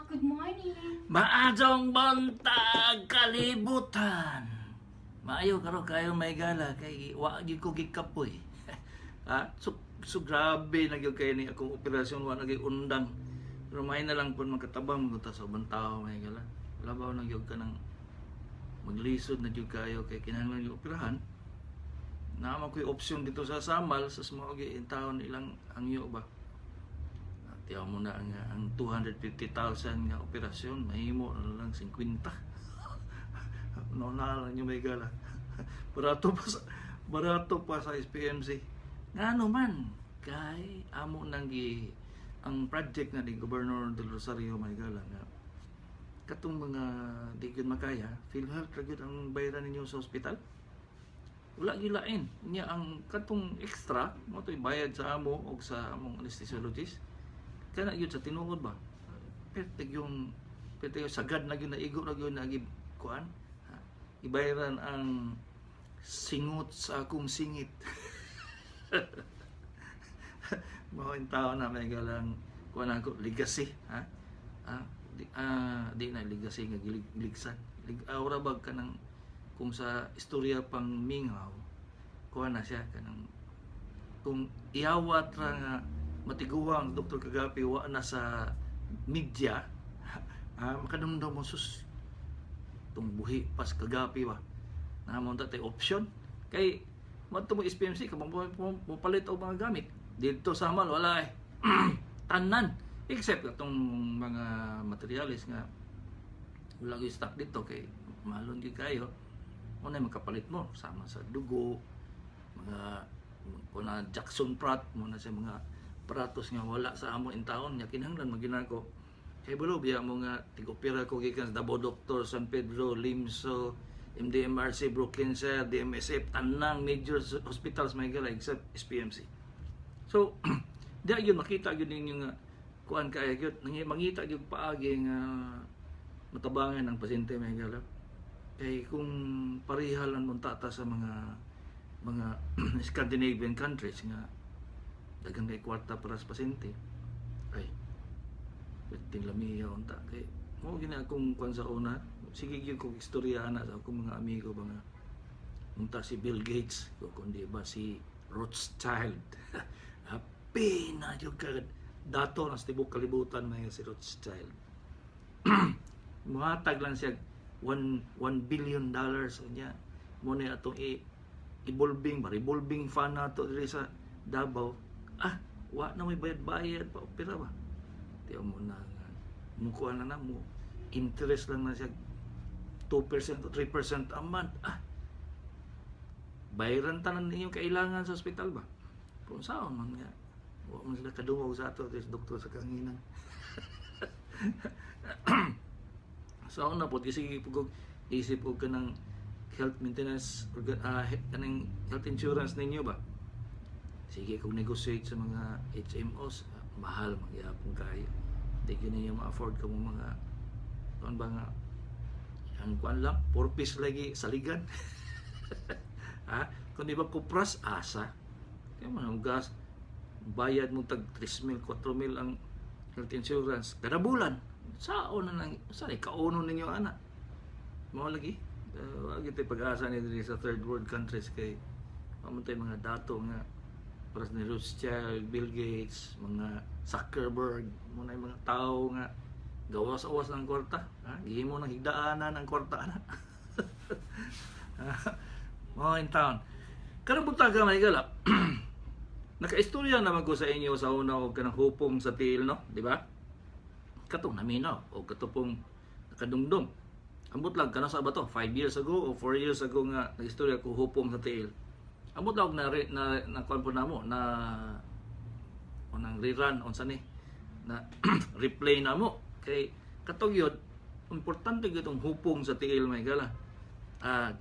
good morning. Maadong buntag kalibutan. Maayo karo kayo may gala kay wa gyud ko gikapoy. So grabe na gyud kay ni akong operasyon wa na gyud undang. Pero may na lang pud makatabang mo ta sa ubang tao may gala. Labaw na gyud ka nang maglisod na gyud kayo kay kinahanglan gyud operahan. Naman ko'y opsyon dito sa Samal sa mga taon ilang hangyo ba. Tiyaw mo na ang 250,000 nga operasyon, mahimo na lang 50. No na lang yung may gala. Barato pa sa SPMC. Ngano man kay amo nang ang project na ni Governor del Rosario may gala nga katong mga di gyud makaya, PhilHealth ra gyud ang bayaran ninyo sa ospital. Wala gilain niya ang katong extra mo to'y bayad sa amo o sa among anesthesiologist. Kana yun sa tinuod ba? Pwede yung sagad na yun, naigo na yun, kuan. Ibayaran ang singot sa akong singit. Mga tao na may galang kuan ako, legacy. Di na legacy nga giligsan. Aura bag ka ng kung sa istorya pang Mingaw, kuan na siya kanang kung iawat ra nga matiguang Dr. Kagapi wa na sa media makadumdum mo sus itong buhi pas Kagapi ba namon tatay option kay madto mo SPMC kung palit og mga gamit dito sa Samal wala tanan except itong mga materials nga wala gyud stock dito kay malon gyud kayo mo na makapalit mo sama sa dugo mga kuna Jackson Pratt mo na sa mga pratos nga wala sa amo in taon nya kinahanglan maginako kay bulo biya mo nga tig-opera ko gikan sa Davao Doctor San Pedro Limso MDMRC Brooklyn Sir DMSF tanang major hospitals may gala except SPMC so di yun makita gyud ninyo nga kuan kay gyud mangita gyud paagi nga matabangan ang pasyente may gala kay kung parihalan mo tata sa mga Scandinavian countries nga dagang kay kwarta para sa pasyente ay pwedeng lamiya unta kay mo gina akong kwan sa una sige gyud kog istorya ana sa akong mga amigo ba nga unta si Bill Gates o kundi ba si Rothschild happy na jud ka dato na sa tibok kalibutan may si Rothschild muhatag lang siya $1 billion niya mo na atong revolving fund na to diri sa Davao wa na may bayad pa opera ba tiyo mo na mukuha na mo interest lang na siya 2% o 3% a month bayaran tanan ninyo kailangan sa ospital ba kung saan man nga wa man sila kadungog sa ato sa doktor sa kanginan so na po sige pugog isip ko kanang health maintenance kanang health insurance ninyo ba sige kung negotiate sa mga HMOs mahal magyapon kayo di gini yung ma-afford ka mo mga kuan ba nga ang kuan lang 4 piece lagi saligan kung di ba kupras asa kaya man gas bayad mo tag 3,000 4,000 ang health insurance kada bulan sao na nang sa kauno ninyo ana mo lagi wag ito pag-asa ni sa third world countries kay pamuntay mga dato nga para ni Rothschild, Bill Gates, mga Zuckerberg, muna yung mga tao nga gawas-awas ng kwarta. Gihimo ng higdaanan ng kwarta na. Mga in town. Karabutag ka may gala. Naka-istorya naman ko sa inyo sa una o kanang hupong sa tiil, no? Di ba? Katong naminaw o katong nakadungdong. Ambot lang kana sa ba to? 5 years ago o 4 years ago nga nag-istorya ko hupong sa tiil. Amo daw na kuan po namo na unang rerun unsa ni na replay namo kay katong yun importante gyud tong hupong sa tiil may gala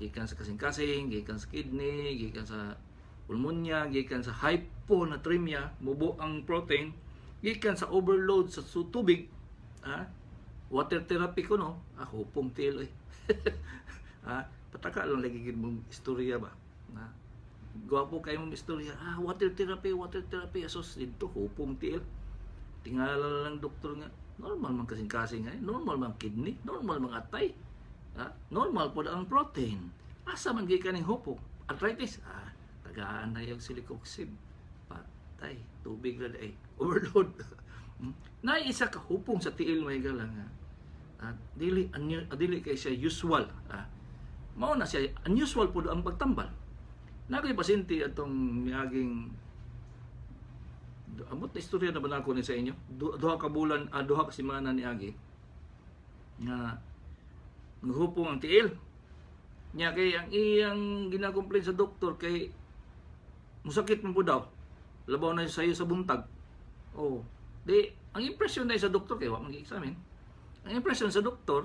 gikan sa kasing-kasing gikan sa kidney gikan sa pulmonya gikan sa hyponatremia mubo ang protein gikan sa overload sa tubig water therapy ko no hupong tiil pataka lang lagi gid mong istorya ba na gwapo kayo mong istorya water therapy asos dito hupong tiil tingala lang doktor nga normal man kasing-kasing ay, normal man kidney, normal man atay. Normal po ang protein. Asa man gikan ning hupo? Arthritis. Tagaan na yung silicoxib. Patay, tubig na ay overload. Na isa ka hupong sa tiil may gala nga. Dili kay siya usual. Mao na siya unusual po ang pagtambal. Nagay pasyente atong miaging amot na istorya na ba na ako ni sa inyo? Duha ka bulan, duha ka semana ni Agi nga naghupong ang tiil niya kay ang iyang ginakomplain sa doktor kay musakit man po daw labaw na sayo sa buntag. Di ang impression na sa doktor kay wa mag-examine. Ang impression sa doktor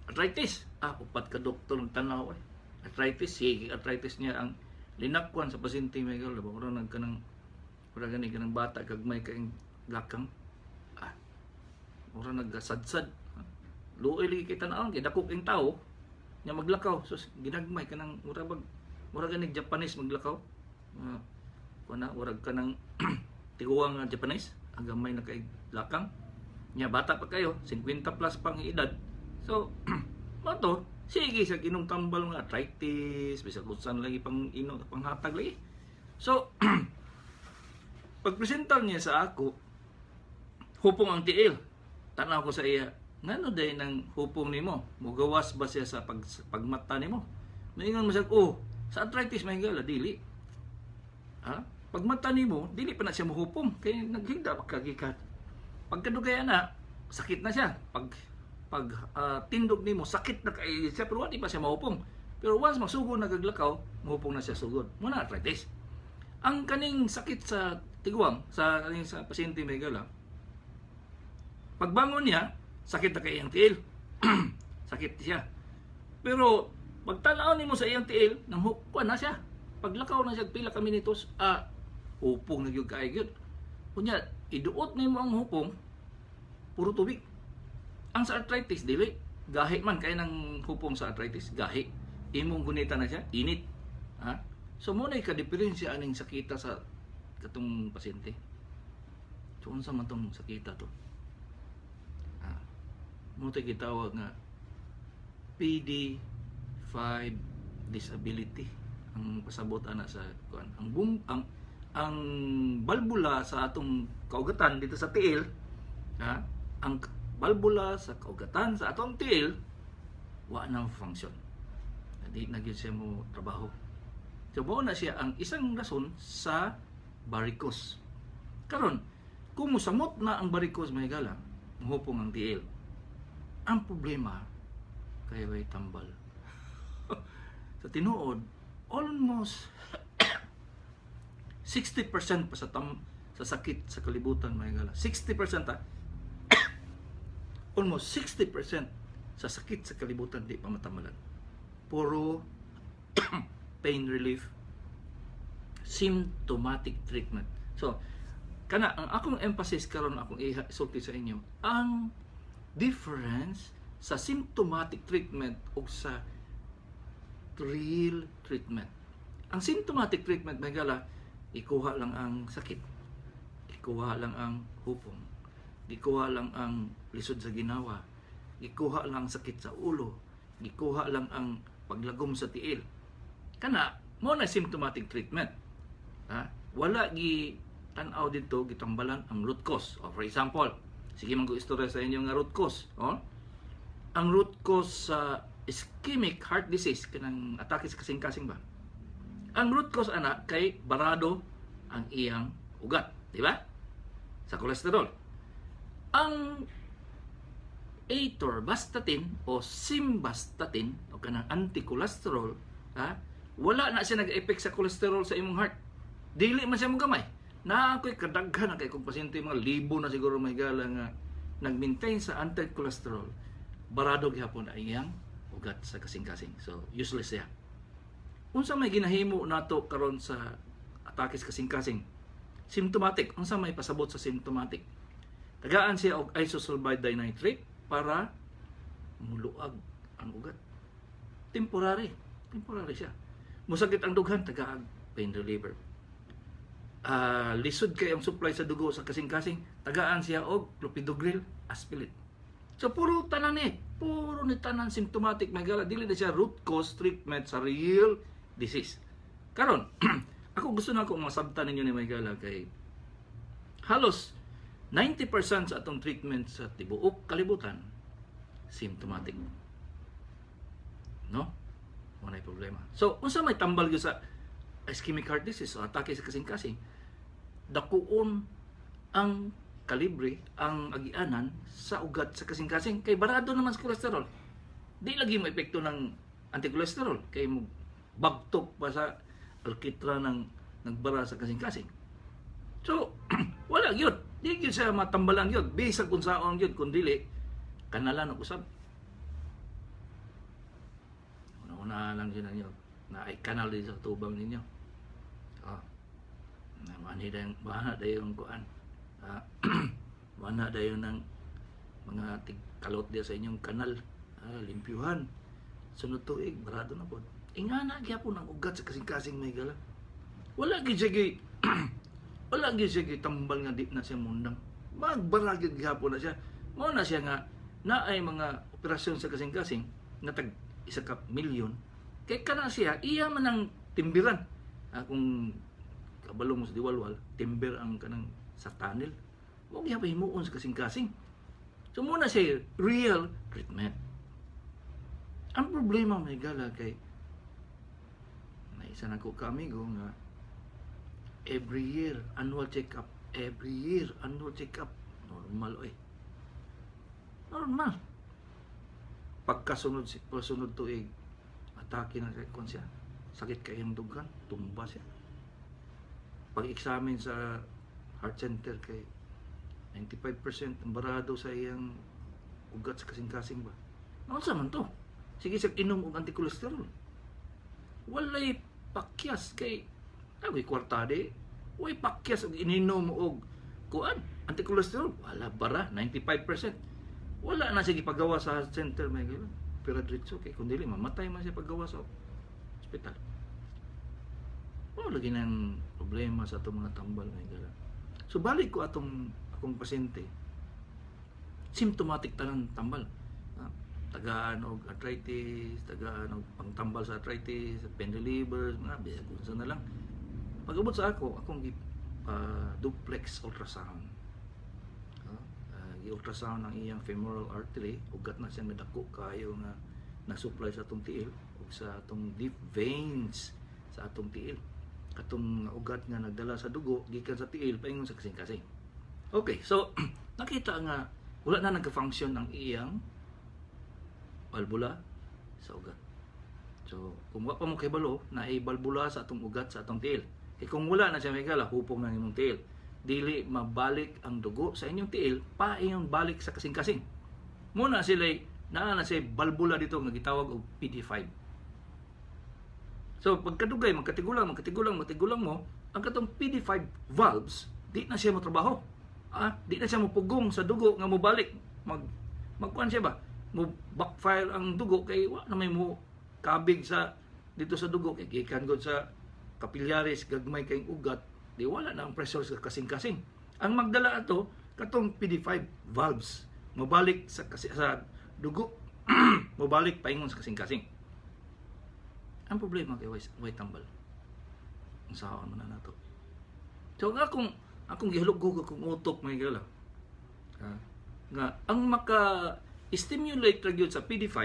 arthritis. Upat ka doktor ng tanaw eh. Arthritis, sige arthritis niya ang linakwan sa pasyente may gal labaw ra nagkanang para gani ka ng bata kag may kaing lakang ora nagasadsad luoy lagi kay tan-awon kay dako king tawo nya maglakaw so ginagmay ka ng mura gani Japanese maglakaw kuna urag ka ng tiguang Japanese ang gamay na kay lakang nya bata pa kayo 50 plus pang edad so mato sige sa ginong tambal nga arthritis bisag usan lagi pang panghatag lagi so pagpresentar niya sa ako, hupong ang tiil. Tanaw ko sa iya, ngano day ng hupong nimo? Mugawas ba siya sa pagmata nimo? Maingon mo siya, sa arthritis mahigala, dili. Pagmata nimo, dili pa na siya mahupong. Kaya naghigda pagkagikat. Pagkadugaya na, sakit na siya. Pag tindog nimo, sakit na kay siya, pero wala pa siya mahupong. Pero once masugod na gaglakaw, mahupong na siya sugod. Muna arthritis. Ang kaning sakit sa tiguang sa pasyente may gala. Pagbangon niya, sakit na kay iyang tiil. Sakit siya. Pero pagtanaw nimo sa iyang tiil, nang hukuan na siya. Paglakaw na siya pila ka minutos, hupong na gyud kaay gyud. Kunya, iduot nimo ang hupong, puro tubig. Ang sa arthritis dili, gahi man kay nang hupong sa arthritis, gahi. Imong gunita na siya, init. So muna ka-diferensya aning sakita sa katong pasyente. So unsa man tong sakita to? Mo tay gitawag nga PD5 disability ang pasabot ana sa kuan. Ang balbula sa atong kaugatan dito sa tiil, ang balbula sa kaugatan sa atong tiil wa na function. Di na gyud siya mo trabaho. So, mao na siya ang isang rason sa varicose. Karon, kung musamot na ang varicose mahigala, mahupong ang tiil. Ang problema, kaya way tambal. Sa tinuod, almost 60% pa sa sakit sa kalibutan mahigala. 60% almost 60% sa sakit sa kalibutan di pa matamalan. Puro pain relief, symptomatic treatment. So, kana ang akong emphasis karon akong isulti sa inyo, ang difference sa symptomatic treatment o sa real treatment. Ang symptomatic treatment may gala, ikuha lang ang sakit, ikuha lang ang hupong, ikuha lang ang lisod sa ginawa, ikuha lang ang sakit sa ulo, ikuha lang ang paglagom sa tiil. Kana mo na symptomatic treatment. Wala gi tan-aw dito gitambalan ang root cause. For example, sige man ko istorya sa inyo nga root cause, ang root cause sa ischemic heart disease kanang atake sa kasing-kasing ba. Ang root cause ana kay barado ang iyang ugat, di ba? Sa cholesterol. Ang atorvastatin o simvastatin o kanang anti-cholesterol, wala na siya nag-effect sa cholesterol sa imong heart. Dili man siya mong gamay. Na ako'y kadaghan na kay kung pasyente mga libo na siguro may gala nga nag-maintain sa anti-cholesterol. Barado gihapon ang iyang ugat sa kasing-kasing. So, useless siya. Unsa may ginahimo nato karon sa atake sa kasing-kasing? Symptomatic. Unsa may pasabot sa symptomatic? Tagaan siya og isosulfide dinitrate para muluag ang ugat. Temporary siya. Musakit ang dughan, tagaag pain reliever. lisod kay ang supply sa dugo sa kasing-kasing, tagaan siya og clopidogrel, aspirin. So puro tanan puro ni tanan symptomatic may gala, dili na siya root cause treatment sa real disease. Karon, ako gusto na akong masabtan ninyo ni may gala kay halos 90% sa atong treatment sa tibuok kalibutan symptomatic. No? Wala problema. So, unsa may tambal gyud sa ischemic heart disease o atake sa kasing-kasing, dakuon ang kalibre, ang agianan sa ugat sa kasing-kasing kay barado naman sa cholesterol. Di lagi mo epekto ng anti-cholesterol kay mo bagtok pa sa alkitra ng nagbara sa kasing-kasing. So, wala gyud. Di gyud siya matambalang gyud. Bisag kung saon gyud kun dili kanalan og usab. Una lang din ninyo na ay kanal din sa tubang ninyo. Mana dayon kuan. Mana dayon ng mga tigkalot dia sa inyong kanal. Limpyuhan. Sunod tuig barado na pod. Ingana gyapon ang ugat sa kasing-kasing may gala. Wala gyud sige wala gyud sige tambal nga di na siya mundang. Magbara gyud gyapon na siya. Mao na siya nga naay mga operasyon sa kasing-kasing nga tag 1 milyon kay kana siya iya man ang timbiran. Kung kabalo mo sa diwalwal timber ang kanang sa tunnel mo gyud himuon sa kasing-kasing. So muna siya real treatment. Ang problema may gala kay naisa na ko kamigo nga every year annual check-up normal normal. Pagkasunod tuig, atake na kon siya. Sakit kayong dugan, tumba siya. Pag-examine sa heart center kay 95% ang barado sa iyang ugat sa kasing-kasing ba. Ano sa man to? Sige sa inom og anti-cholesterol. Walay pakyas kay kwartade. Way pakyas og ininom og kuan anti-cholesterol. Wala bara 95%. Wala na siya gipagawa sa center may gila. Pero diretso kay kundi mamatay man siya paggawa sa ospital. Lagi ng problema sa atong mga tambal may gila. So balik ko akong pasyente. Symptomatic tanan tambal. Tagaan og arthritis, tagaan og pangtambal sa arthritis, pain relievers, mga bisag unsa na lang. Pag-abot sa akong duplex ultrasound. I-ultrasound ang iyang femoral artery, ugat na siya nadako kayo nga na-supply sa atong tiil o sa atong deep veins sa atong tiil. Katong ugat nga nagdala sa dugo gikan sa tiil paingon sa kasing-kasing. Okay, so nakita nga wala na nagka-function ang iyang balbula sa ugat. So kung wa pa mo kahibalo na balbula sa atong ugat sa atong tiil. Kung wala na siya may gala, hupong na imong tiil. Dili mabalik ang dugo sa inyong tiil pa inyong balik sa kasing-kasing. Muna sila naa na siya balbula dito nga gitawag og PD5. So pagkadugay magkatigulang mo ang katong PD5 valves di na siya motrabaho. Di na siya mopugong sa dugo nga mobalik magkuan siya ba? Mo backfire ang dugo kay wa na may mo kabig sa dito sa dugo kay gikan gud sa kapilyaris gagmay kay ugat. Di wala na ang pressure sa kasing-kasing. Ang magdala ato katong PD5 valves mabalik sa dugo mabalik paingon sa kasing-kasing. Ang problema kay way tambal. Ang sahon man na nato. So akong gihulog akong utok may gala. Nga ang maka-stimulate ra gyud sa PD5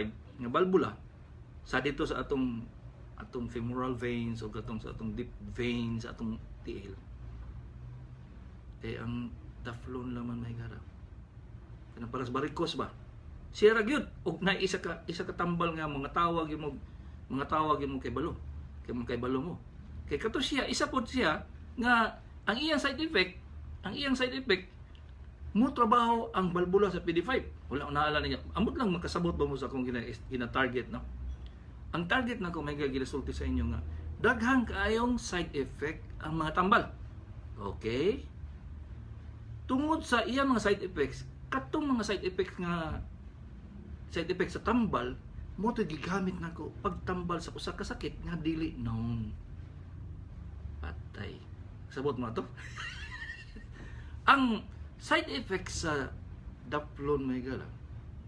nga valvula sa dito sa atong femoral veins o katong sa atong deep veins sa atong tiil. Ang teflon laman may gara. Kanang paras varicose ba? Siya ra gyud og na isa ka tambal nga mga tawag mo kay balo. Kay balo mo. Kay kato siya isa pod siya nga ang iyang side effect mo trabaho ang balbula sa PD5. Wala ko naalala niya. Amot lang makasabot ba mo sa akong gina-target, no? Ang target na ko may gisulti sa inyo nga daghang kaayong side effect ang mga tambal. Okay? Tungod sa iya mga side effects, katong mga side effects sa tambal, mo to gigamit nako pagtambal sa usa ka sakit nga dili known. Patay. Sabot mo to. Ang side effects sa Dapplon may gala,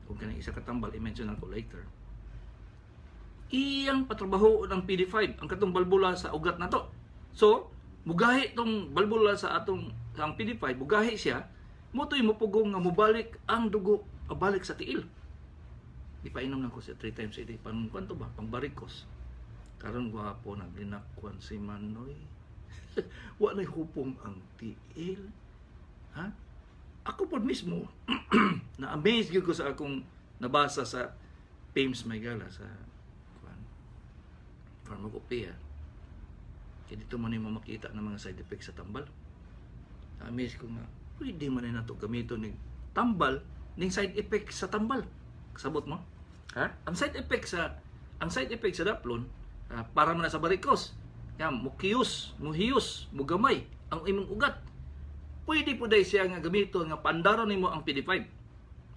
kung kanang isa katambal, i-mention ako later, iyang patrabaho ng PD5 ang katong balbula sa ugat na to. So, mugahi tong balbula sa atong ang PD5, mugahi siya, mutoy mupugong nga mubalik ang dugo pabalik sa tiil. Ipainom na ko siya 3 times a day. Panong kwanto ba? Pang barikos. Karon gwapo naglinakwan si Manoy. Wa na'y hupong ang tiil. Ha? Ako po mismo, na-amaze ko sa akong nabasa sa PAMS Maygala sa pharmacopoeia. Kaya dito man yung makita ng mga side effects sa tambal. Na-amaze ko nga, pwede man na ito gamiton ng tambal ng side effects sa tambal. Kasabot mo? Ha? Ang side effects sa Dapplon, para man na sa barikos. Yan, mukiyos, muhiyos, mugamay ang imong ugat. Pwede po dahil siya nga gamiton nga pandaron nimo ang PD5,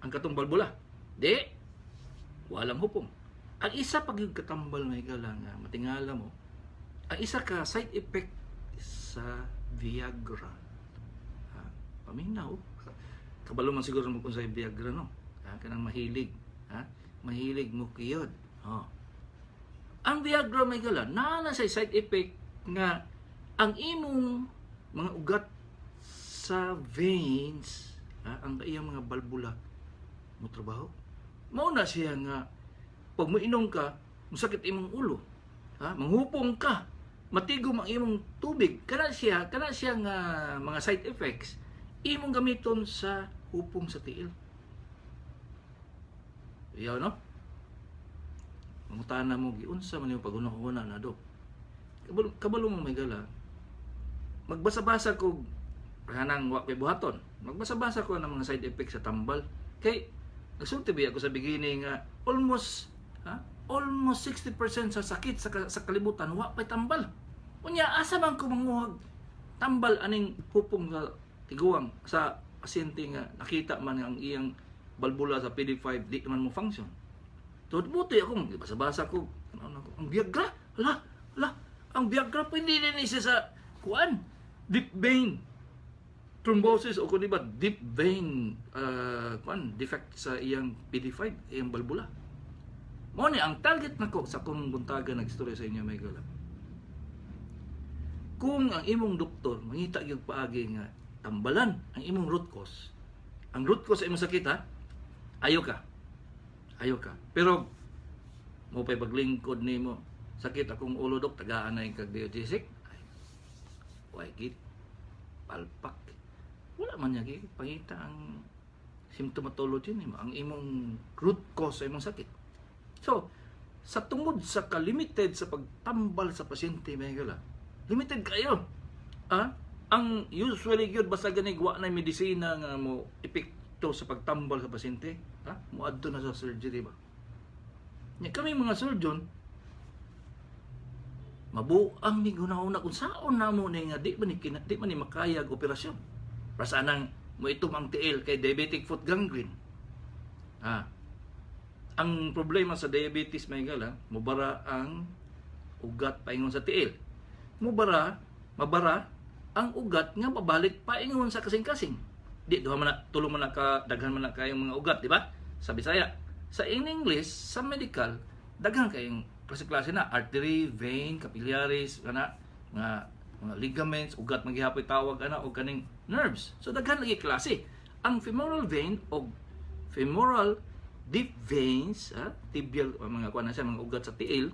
ang katong balbula. Di, walang hupong. Ang isa pag yung katambal may gala nga matingala mo, ang isa ka side effect sa Viagra. Paminaw. Kabalo man siguro mo kung sa Viagra, no? Kanang mahilig. Mahilig mo kiyod. Ang Viagra may gala, na sa side effect nga ang imong mga ugat sa veins, ang iyang mga balbula mo trabaho. Mao na siya nga pag moinom ka, masakit imong ulo, manghupong ka, matigom ang imong tubig. Kana siya nga mga side effects imong gamiton sa hupong sa tiil. Iyaw, no? Mangutana mo giunsa man yung paguna-una na do. Kabalo mo may gala. Magbasa-basa ko kanang wa kay buhaton. Magbasa-basa ko ng mga side effects sa tambal. Kay nagsulti ba ako sa beginning nga almost 60% sa sakit sa kalibutan wa pay tambal. Unya asa man ko manguhag tambal aning hupong sa tiguang sa pasyente nga nakita man ang iyang balbula sa PD5 di man mo function. Tod buti ako magbasa-basa ko ang Viagra. Ang Viagra pwede din siya sa kuan deep vein thrombosis o kung di ba deep vein defect sa iyang PD5, iyang balbula. Mo ni ang target nako sa kung buntaga nagstorya sa inyo may gala. Kung ang imong doktor mangita gyud paagi nga tambalan ang imong root cause. Ang root cause sa imong sakit ayaw ka. Pero mo pay paglingkod nimo sakit akong ulo dok tagaan na kag biogesic. Why git palpak. Wala man niya pangita ang symptomatology nimo, ang imong root cause sa imong sakit. So, sa tungod sa ka-limited sa pagtambal sa pasyente may gala, limited kayo. Ang usually gyud basta ganig wa na medisina nga mo epekto sa pagtambal sa pasyente, muadto na sa surgery ba. Nya kami mga surgeon mabuang mi guna-una kung saon namo ni nga di man ni makaya og operasyon. Para nang mo itom ang tiil kay diabetic foot gangrene. Ang problema sa diabetes may gala, mubara ang ugat paingon sa tiil. Mabara ang ugat nga pabalik paingon sa kasing-kasing. Di duha man na tulo man na ka daghan man na kayong mga ugat, di ba? Sa Bisaya. Sa in English, sa medical, daghan kayong klase-klase na artery, vein, capillaries, nga mga ligaments, ugat maghihapoy tawag o kaning nerves. So daghan lagi klase. Ang femoral vein o femoral deep veins, tibial mga kuan na siya, mga ugat sa tiil,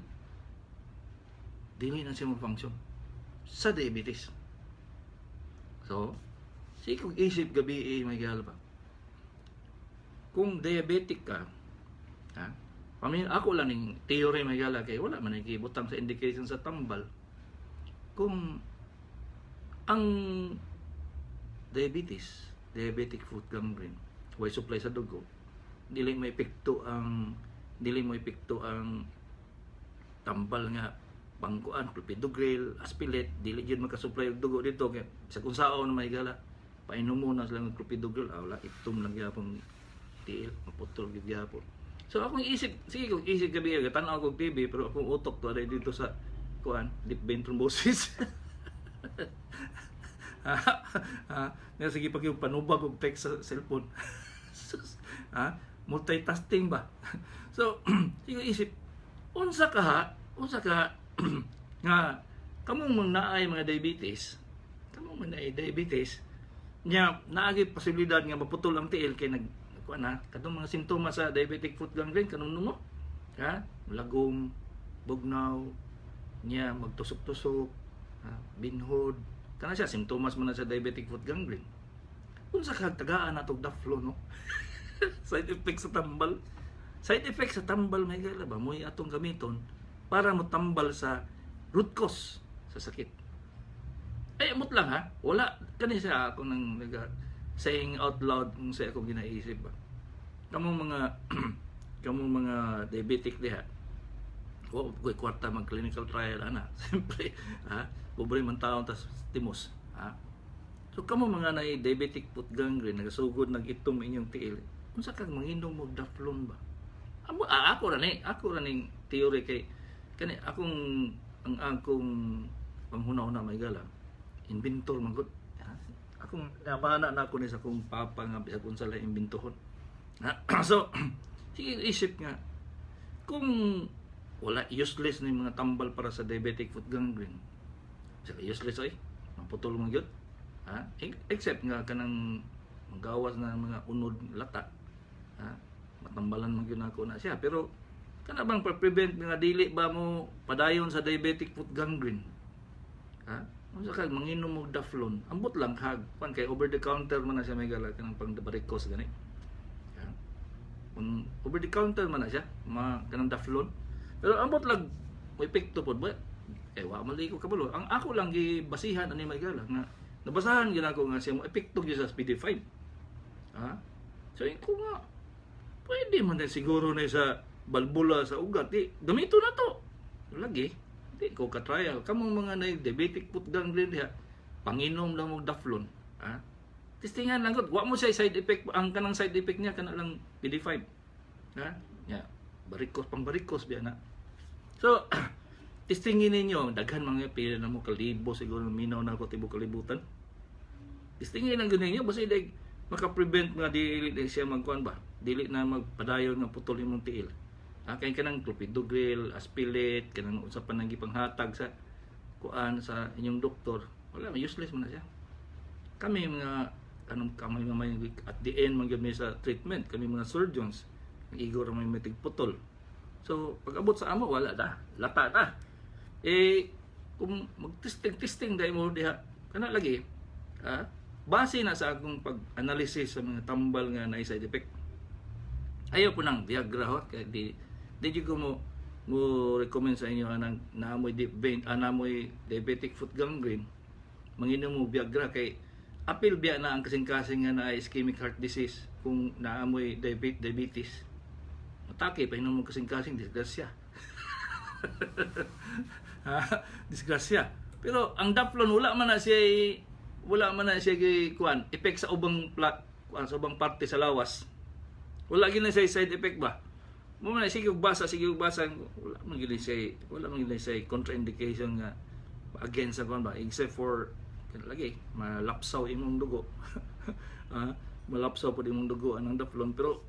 dili na siya mo-function sa diabetes. So, kung isip gabi may gal ba? Kung diabetic ka, ako lang ning theory may gala kay wala man nagibutang sa indication sa tambal. Kung ang diabetic foot gangrene, way supply sa dugo, dili mo epekto ang tambal nga bangkuan, clopidogrel, aspilate, dili gyud makasupply og dugo dito kay sa kung saon may gala painom mo na sila ng clopidogrel, wala itom lang gyapon tiil, maputol gyud gyapon. So akong isip gabi tan-aw kog TV pero akong utok to dito sa kuan, deep vein thrombosis. Nga sige pag yung panubag og text sa cellphone. Ha? Multitasking ba? So, sige isip, unsa ka nga kamong mga naay mga diabetes, nya naagi posibilidad nga maputol ang tiil kay kuan na kadtong mga simptomas sa diabetic foot gangrene kanunno mo, ha, lagom, bugnaw, nya magtusok-tusok, ha, binhod, kana siya simptomas man na sa diabetic foot gangrene. Unsa ka tagaan natog daflo no? Side effect sa tambal may gala ba mo atong gamiton para mo tambal sa root cause sa sakit. Ay amot lang ha, wala kani siya ako nang saying out loud kung sa akong ginaisip ba. Kamong mga diabetic diha. O koy kwarta mag clinical trial ana. Siyempre, ha, pobre man taon tas timos, ha. So kamo mga nay diabetic foot gangrene nagasugod nagitom inyong tiil. Unsa kag manginom mo daflon ba? Ako ra ning theory kay kani ang akong panghunaw na may gala. Inventor man gud. Akong namana na ako ni sa akong papa nga bisag unsa la imbintohon. So, sige isip nga kung wala useless ni mga tambal para sa diabetic foot gangrene. Sige useless ay maputol man gyud. Ha? Except nga kanang magawas na mga unod lata. Ha? Matambalan man gyud nako na siya pero kana bang prevent nga dili ba mo padayon sa diabetic foot gangrene? Ha? Unsa kag manginom og daflon? Ambot lang hag pan kay over the counter man na siya may gala kanang pang varicose gani. Ha? Kung over the counter man na siya, kanang daflon. Pero ambot lang mo epekto pod ba? Wa mali ko kabalo. Ang ako lang gibasihan ani may gala nga nabasahan gyud ako nga siya mo epekto gyud sa PD5. Ha? So ko nga pwede man din siguro na sa balbula sa ugat. Di, gamito na to. Lagi. Di ko ka-trial. Kamong mga na diabetic foot gangrene diha, panginom lang mo daflon. Ha? Testingan lang gud. Wa mo siya side effect. Ang kanang side effect niya kana lang PD5. Ha? Ya. Varicose biya na. So, testingin ninyo. Daghan mga pila na mo kalibo. Siguro minaw na ako tibo kalibutan. Testingin lang gud ninyo. Basta day maka-prevent nga dili siya magkuan ba? Dili na magpadayon nga putol imong tiil. Kay kanang clopidogrel, aspilate, kanang usapan nang gipanghatag sa kuan sa inyong doktor. Wala, useless man na siya. Kami mga kami at the end man gyud sa treatment, kami mga surgeons, igor may mitig putol. So pag abot sa amo wala ta, lata ta. Kung mag-testing dai mo diha kana lagi, base na sa akong pag-analysis sa mga tambal nga na side effect. Ayaw po ng Viagra ho, kaya di ko mo recommend sa inyo na naamoy diabetic foot gangrene, manginom mo Viagra kay apil biya na ang kasing-kasing nga na ischemic heart disease kung naamoy diabetes. Matake pa inom mo kasing-kasing disgrasya. Disgrasya. Pero ang daflon wala man na siya kuan effect sa ubang sa ubang parte sa lawas. Wala gina siya side effect ba? Mo man sige basa wala man gina siya contraindication nga against sa kuan ba except for lagi malapsaw imong dugo. Malapsaw pud imong dugo anang daflon pero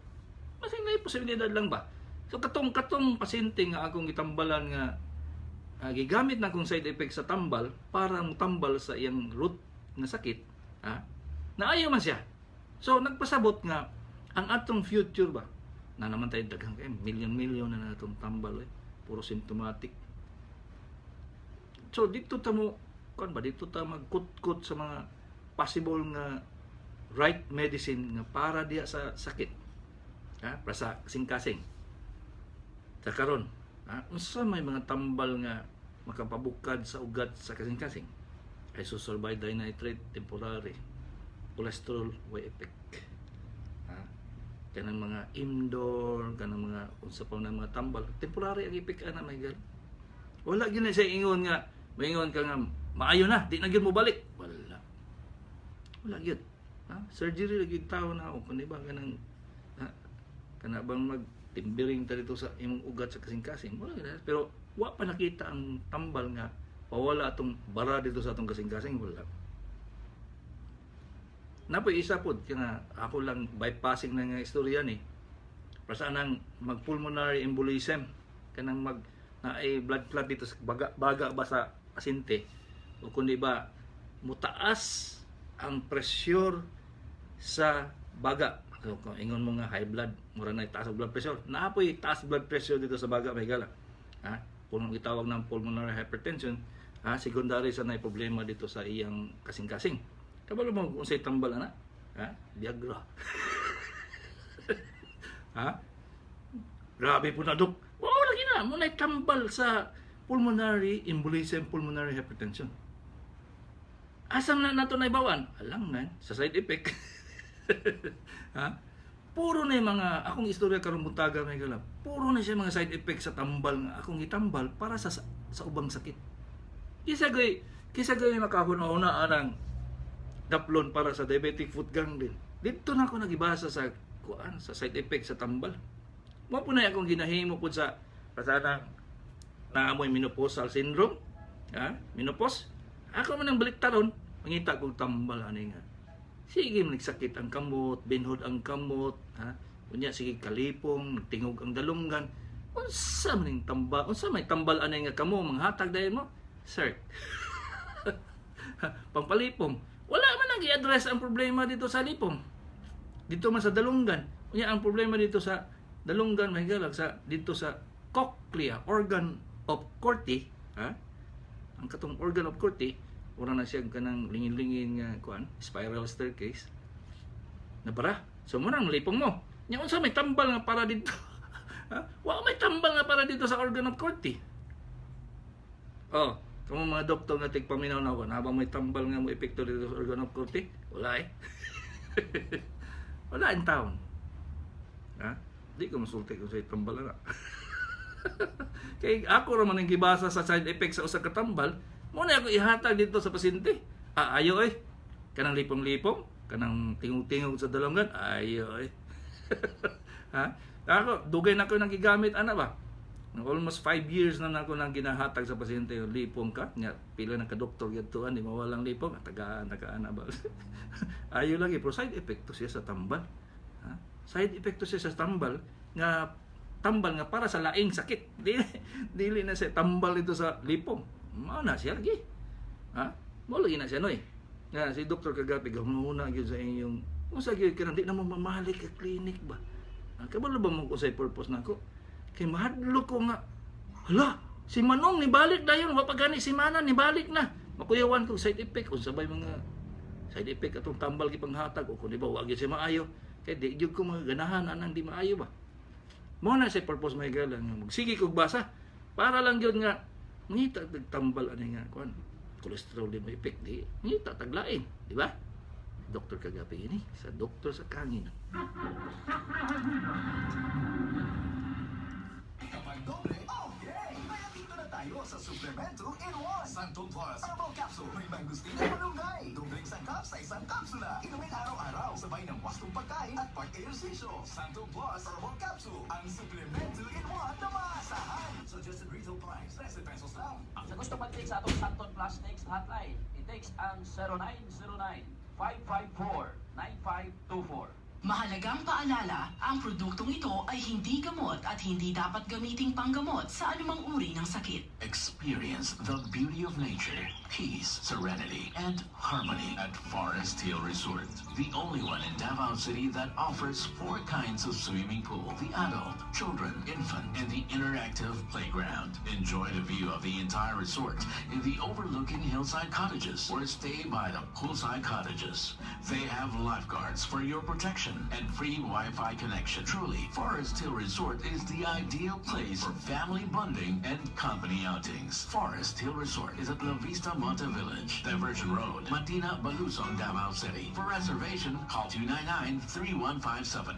masing na posibilidad lang ba. So katong pasyente nga akong gitambalan nga gigamit na kong side effect sa tambal para mo tambal sa iyang root nga sakit, naayo man siya. So nagpasabot nga ang atong future ba na naman tayo daghang million na natong tambal puro symptomatic. So dito ta magkutkot sa mga possible nga right medicine nga para diya sa sakit, para sa kasing-kasing sa karon. Unsa may mga tambal nga makapabukad sa ugat sa kasing-kasing? Isosorbide nitrate temporary, cholesterol way effect, kanang mga indoor, kanang mga unsa pa na mga tambal temporary ang effect ana may gal. Wala gyud na siya ingon nga maingon ka nga maayo na di na gyud mo balik. Wala gyud. Surgery lagi tao na ako kundi ba kanang kana bang magtimbiring ta dito sa imong ugat sa kasing-kasing. Wala gyud. Pero wa pa nakita ang tambal nga pawala atong bara dito sa atong kasing-kasing, wala. Napoy isa po, kaya ako lang bypassing na nga istorya ni. Para nang mag-pulmonary embolism, kanang mag na ay blood clot dito sa baga ba sa pasyente, o kundi ba mutaas ang pressure sa baga. So, kung ingon mo nga high blood, mura na itaas ang blood pressure. Naapoy taas blood pressure dito sa baga, may gala. Ha? Kung itawag ng pulmonary hypertension, secondary sa na problema dito sa iyang kasing-kasing. Kabalo mo kung sa'y tambal na, Viagra. Grabe po na, Dok. Wow, lagi na. Muna tambal sa pulmonary embolism, pulmonary hypertension. Asam na nato na ibawan? Alang na, sa side effect. Puro na yung mga, akong istorya karong buntaga may galap. Puro na siya mga side effect sa tambal nga akong itambal para sa ubang sakit. Kisa gay makahuna-una anang daplon para sa diabetic foot gang din. Dito na ako nagibasa sa side effect sa tambal. Mo po na akong ginahimo po sa pasana naamoy menopausal syndrome. Menopause. Ako man ang baliktaron, mangita kong tambal ani nga. Sige nagsakit ang kamot, binhod ang kamot, unya sige kalipong, nagtingog ang dalunggan. Unsa man ning tambal, unsa may tambal ani nga kamo manghatag dayon mo? Sir. Pampalipong. Wala man nang i-address ang problema dito sa lipong. Dito man sa dalunggan. Unya ang problema dito sa dalunggan may galag sa dito sa cochlea, organ of Corti, ang katong organ of Corti, ura na siya kanang lingin-lingin nga spiral staircase. Nabara. So muna ang lipong mo. Nya unsa may tambal nga para dito? Wa may tambal nga para dito sa organ of Corti. Kamo mga doktor nga tigpaminaw-nawan habang may tambal nga mo epekto dito sa organ of Corti, wala eh. Wala in town. Di ko masulti kung sa tambal na. Kaya ako raman ang gibasa sa side effects sa usa ka tambal, muna ako ihatag dito sa pasyente. Ayo eh. Kanang lipong-lipong, kanang tingog-tingog sa dalungan, ayo eh. Ako, dugay na ko nang gigamit, ba? Almost 5 years na ako nang ginahatag sa pasyente, lipong ka, nga pila ng kadoktor yatuan, di mawalang lipong, tagaan ba? Ayo lagi, pero side effect to siya sa tambal. Side effect to siya sa tambal, nga para sa laing sakit. Dili na siya tambal ito sa lipong. Mana siya lagi. Mo lagi na siya noy. Si Dr. Kagapi gahuna gyud sa inyong unsa gyud kana di na mo mamalik ka clinic ba. Kabalo ba mo ko sa purpose nako? Kay mahadlo ko nga. Hala, si Manong ni balik dayon wa pa gani si Mana ni balik na. Makuyawan ko side effect unsa bay mga side effect atong tambal gipanghatag o kun di ba wa gyud si maayo. Kay di gyud ko maganahan anang di maayo ba. Mo na sa purpose may galang magsige kog basa para lang gyud nga ngita tambal ani nga kuan cholesterol di mo effect di ngita taglain di ba? Dr. Kagapi ini sa doktor sa kangin. Kapag doble, okay! Kaya dito na tayo sa Suplemento in 1. Santon Plus Herbal Capsule. May mangustin na malunggay. Dobleng sangkap sa isang kapsula. Inumin araw-araw sabay ng wastong pagkain at pag-ehersisyo. Santon Plus Herbal Capsule. Ang Suplemento in 1 na maasahan. Suggested retail price, 13 pesos lang. Sa gusto mag-text sa atong Santon Plus Text Hotline, i-text ang 0909-554-9524. Mahalagang paalala, ang produktong ito ay hindi gamot at hindi dapat gamiting panggamot sa anumang uri ng sakit. Experience the beauty of nature, peace, serenity, and harmony at Forest Hill Resort. The only one in Davao City that offers 4 kinds of swimming pool. The adult, children, infant, and the interactive playground. Enjoy the view of the entire resort in the overlooking hillside cottages or stay by the poolside cottages. They have lifeguards for your protection and free Wi-Fi connection. Truly, Forest Hill Resort is the ideal place for family bonding and company outings. Forest Hill Resort is at La Vista Monte Village, Diversion Road, Matina, Balusong, Davao City. For reservation, call 299-3157.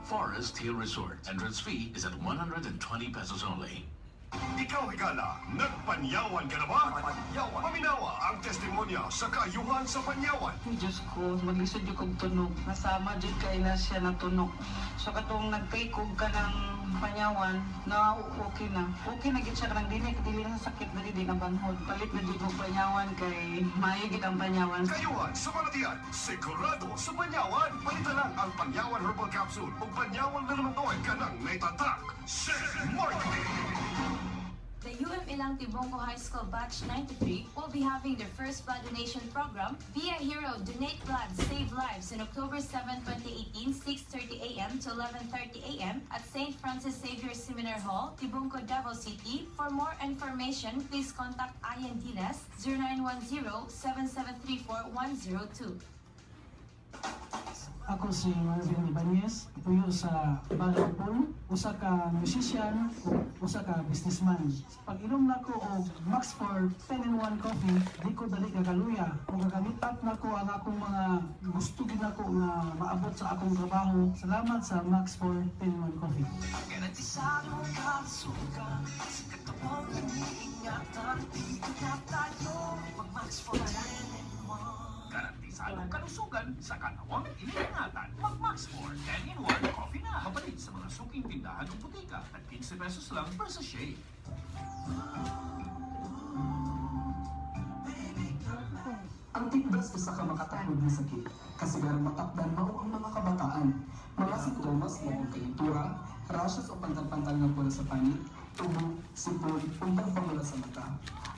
Forest Hill Resort. Entrance fee is at 120 pesos only. Ikaw, Higala, nagpanyawan ka na ba? Panyawan. Paminawa ang testimonya sa kaayuhan sa panyawan. Diyos ko, maglisod yung kong tunog. Nasama dyan kay na siya na tunog. So katong nagkaikog ka ng panyawan, na okay na. Okay na gid siya kanang dili na sa sakit na di na banhod. Palit na dito kong panyawan kay mahigit ang panyawan. Kaayuhan sa palatian, sigurado sa panyawan. Palitan lang ang panyawan herbal capsule o panyawan na naman doon ka ng naitatak. Share marketing! The UM Ilang Tibongo High School Batch 93 will be having their first blood donation program. Be a hero, donate blood, save lives on October 7, 2018, 6:30 a.m. to 11:30 a.m. at St. Francis Xavier Seminar Hall, Tibongo, Davao City. For more information, please contact Ian Dinas 0910-7734-102. Ako si Marvin Ibanez, puyo sa Balapol, usa ka musician, usa ka businessman. Pag inom nako og Max for 10-in-1 coffee, di ko dali kagaluya. Kung gagamit up nako ang akong mga gusto gid nako na maabot sa akong trabaho. Salamat sa Max for 10-in-1 coffee. Garantisadong kalusugan sa katawang iniingatan. Dito na tayo, mag-Max for 10-in-1. Garantisadong kalusugan sa katawang iniingatan. Mag-Max 4 10-in-1 coffee na. Mapalit sa mga suking tindahan o butika at 15 pesos lang per sachet. Ang tikdas usa ka makatahod na sakit. Kasigarang matakdan mao ang mga kabataan. Mga sintomas mo ang kaintura, rashes o pantang-pantang nga pula sa panit, tubo, sipon, untang pamula sa mata.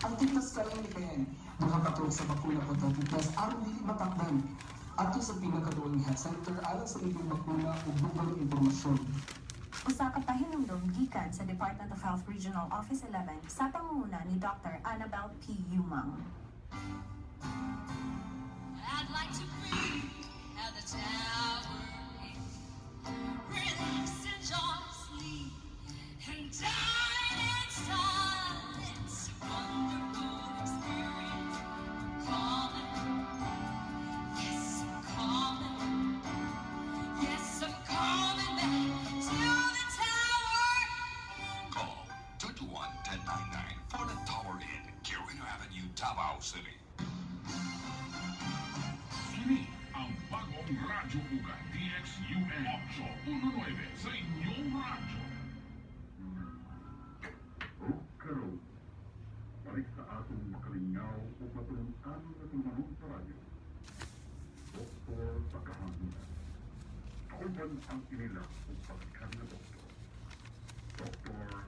Ang tikdas karang likayan, makakatuog sa bakuna po ng tikdas aron dili matakdan. Ato sa pinakaduol nga health center alang sa ibang bakuna ug dugang impormasyon. Usa ka pahinumdom gikan sa Department of Health Regional Office 11 sa pangunguna ni Dr. Annabel P. Yumang. I'd like to be at the tower, relax and joyously, and die in silence. Wonderful experience, calling. Yes, I'm calling. Yes, I'm calling back to the tower. Call 221-1099 for the Tower Inn, Quirino Avenue, Davao City. Kini ang bagong Radyo Ugat DXUM 819 sa inyong radyo. Karo, balik sa atong makalingaw o matulungan na tumanong sa radyo. Doktor sa kahangunan. Kauban ang inila o pagkan na doktor. Dr.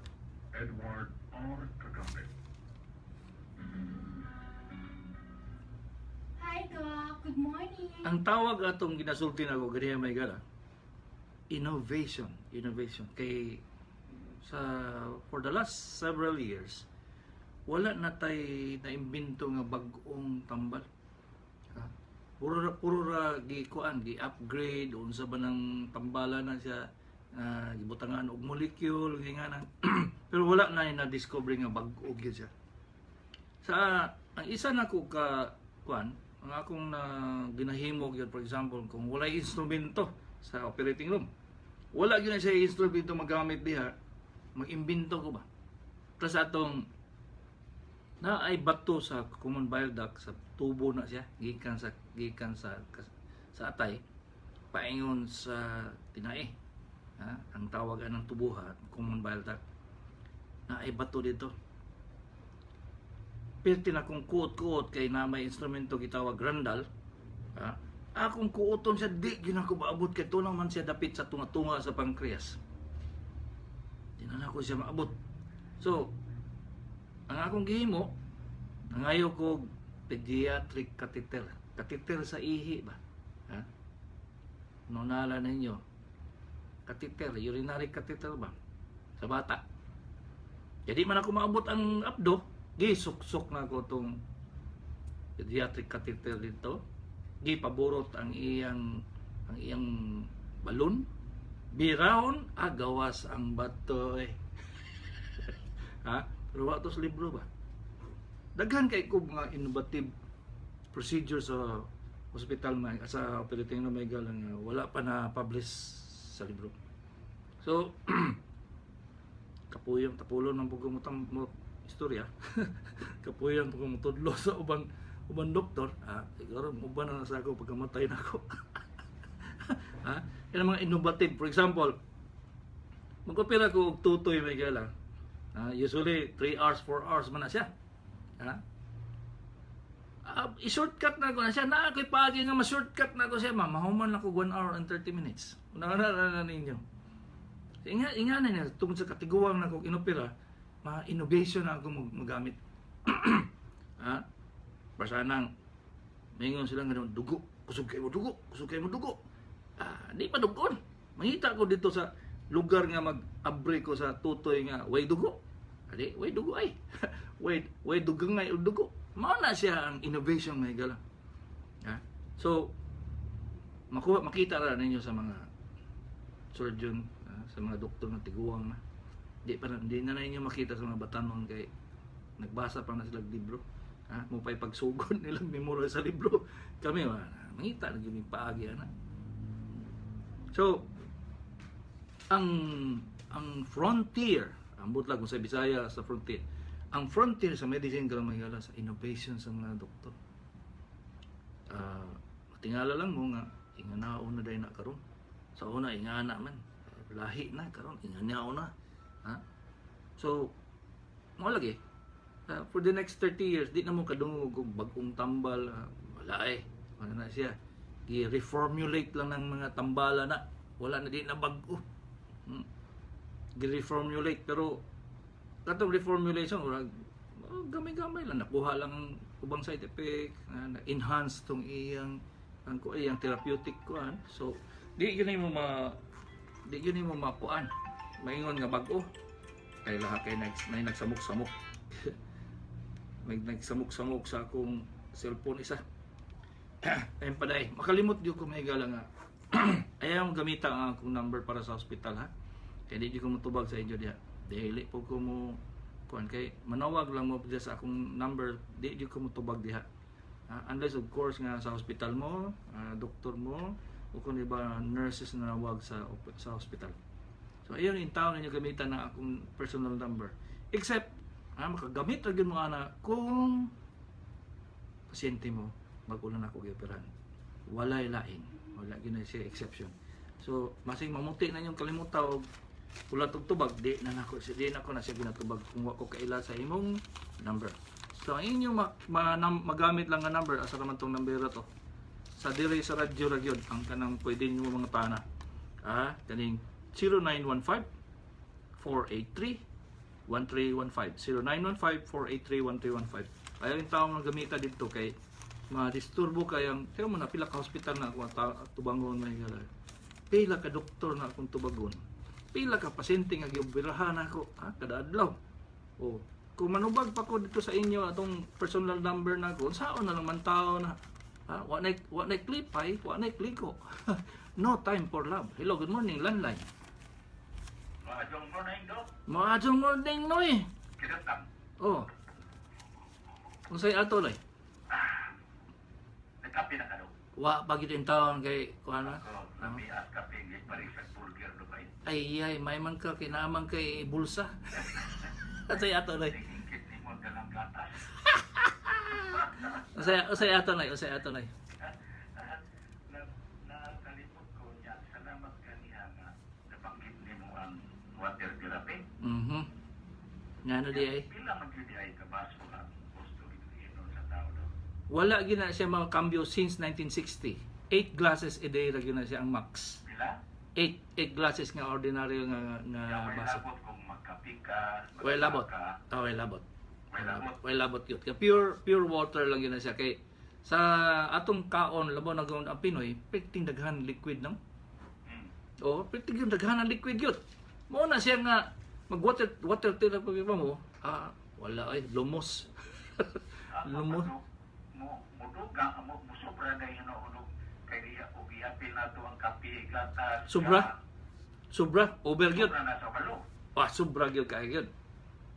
Edward R. Kagame. Hi, Doc. Good morning. Ang tawag atong ginasulti nako gariya may gala, innovation kay sa for the last several years wala na tay naimbento nga bag-ong tambal. Puro ra gi-upgrade unsa ba nang tambala na siya, gibutangan og molecule ginganan pero wala na discover nga bag-o gyud siya. Sa ang isa nako ka kuan ang akong ginahimo gyud, for example, kung wala instrumento sa operating room, wala gyud na siya instrumento magamit diha, mag-imbento ko ba? Plus atong na ay bato sa common bile duct, sa tubo na siya gikan sa atay paingon sa tinai, ang tawagan ng tubuha, common bile duct, na ay bato dito. Pirti na kung kuot-kuot kay na may instrumento gitawag grandal, akong kuoton siya di gyud ako maabot kay tunaw man siya dapit sa tunga-tunga sa pancreas. Di na ako siya maabot. So ang akong gihimo, nangayo ko pediatric catheter sa ihi ba, nonala ninyo catheter, urinary catheter ba sa bata. Jadi man ako maabot ang abdo, gisuk-suk na ko itong pediatric catheter dito, gipaburot ang iyang balon, birahon, gawas ang bato pero wato sa libro ba, daghan kay ko mga innovative procedure sa hospital sa operating room may wala pa na publish sa libro. So tapulon ng pagkumutang mo istorya. Kapuyon pagkumutudlo sa ubang doktor. Siguro uban na sa ako pagkamatay na ako. Yan ang mga innovative. For example, mag-opera ko og tutoy may gala. Usually 3 hours, 4 hours man na siya. I-shortcut na ko na siya. Ako'y pagi nga ma-shortcut na ko siya. Mahuman na ko 1 hour and 30 minutes. Una ninyo. Inga na niya. Tungkol sa katiguang na kong inopera, ma-innovation na ako magamit. Pasanang, mayroon silang ganun, dugo. Kusog kayo mo dugo. Di pa dugon. Mangita ko dito sa lugar nga mag-abre ko sa tutoy nga, way dugo. Way dugo ay. way dugang ngay dugo. Mao na siya ang innovation may gala. So, makita ra ninyo sa mga surgeon, sa mga doktor na tiguang na. Hindi na ninyo makita sa mga batanon kay nagbasa pa na silang libro. Mupay pagsugod nilang memorial sa libro. Kami, mangita na yung paagi na. So, ang frontier, ambot lang kung sa Bisaya sa frontier. Ang frontier sa medicine karon mahigala sa innovation sa mga doktor. Tingala lang mo nga inganaon na day na karon. Sa una ingana man, lahi na karon inganaon na. So, mo lagi. For the next 30 years, di na mo kadungog og bagong tambal, wala ano na siya. Gi-reformulate lang ng mga tambala na. Wala na di na bago. Gi-reformulate pero katong reformulation gamay-gamay lang nakuha lang ang ubang side effect, na-enhance tong iyang therapeutic kuan. So di yun mo makuan. Maingon nga bag-o. Kay lahat kay nagsamok-samok. May nagsamok-samok sa akong cellphone isa. Ayun pa day. Makalimot di ko may gala nga. Ayaw gamita ang akong number para sa hospital ha. Kaya di ko matubag sa inyo diha. Dili po ko mo kuan kay manawag lang mo sa akong number, di ko matubag diha. Unless of course nga sa hospital mo, doktor mo, o kung iba nurses na nawag sa hospital. So ayun yung taon ninyo gamitan na akong personal number. Except makagamit ra gyud mo ana kung pasyente mo mag-ulan ako gioperahan. Walay lain. Wala gyud na siya exception. So masing mamuti na yung kalimutan og ulat og tubag, di na ko na siya ginatubag kung wa ko kaila sa imong number. So ang inyo magamit lang nga number, asa naman tong number to. Sa dire sa radyo ra gyud ang kanang pwede niyo mga tana. Kaning 0915 483 1315 0915 483 1315. Ayaw yung taong nagamita dito kay ma-disturbo kayang kaya mo na pila ka hospital na kung tubangon may gala. Pila ka doktor na akong tubagon. Pila ka pasyente nga gioberahan ako kada adlaw. Kung manubag pa ko dito sa inyo atong personal number na ko, saon na lang man tao na wa na clip ay, wa na kliko. No time for love. Hello, good morning, landline. Maadjong morning, Doc. Maadjong morning, Noy. Kinatang. Kung sa'yo ato, Noy. Nagkapi na ka, Doc. Wa, pagit yung taon kay, kuha na? Namias kape, ngay Parisag Burger, Doc. Ay, may man ka, kinamang kay bulsa. At sa'yo ato, Noy. Tingkit ni mo dalang gatas. Usay ato, Noy. Nakalimot ko niya. Salamat kaniya nga nabanggit ni mo ang water therapy. Nga na di ay. Pila man yun di ay kabaso ang gusto inom sa tao, Doc? Wala gina siya mga cambio since 1960. 8 glasses a day ra gina siya ang max. Pila? 8 glasses nga ordinary nga Way baso. labot kung magkapi ka. Way labot. Way labot yun. Kaya pure water lang yun na siya. Kay sa atong kaon, labo na gawin ang Pinoy, pretting daghan liquid no? Pretting yung daghan ang liquid yun. Mo na siya nga mag-water therapy pa mo, wala ay, lumos. Lumos. Muduga, musubra na yun unog. Kaya ugiapin na ito ang kapi, gatas. Sobra, over yun. Sobra na sa balo. Sobra yun kayo.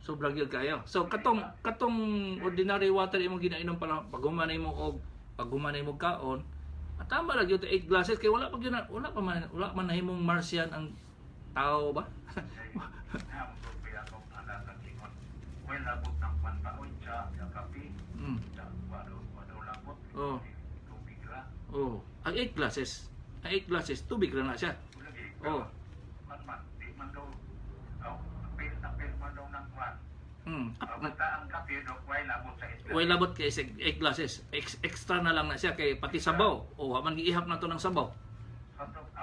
Sobra yun kayo. So, katong ordinary water imong ginainom pala, pagumanay mo kaon, tama lang yun, 8 glasses, kaya wala man nahimong Martian ang tao ba? Well, labot ng pantaon sa kape. Mm. Wado labot. Oh. Tubig ra. Oh, ang 8 glasses. Ang 8 glasses, tubig ra na siya. Lagi. Oh. Man, di man daw. Apil man daw ng kwan. Basta ang kape do, way labot sa isla. Way labot kay 8 glasses. Extra na lang na siya kay pati sabaw. Oh, man giihap na to ng sabaw.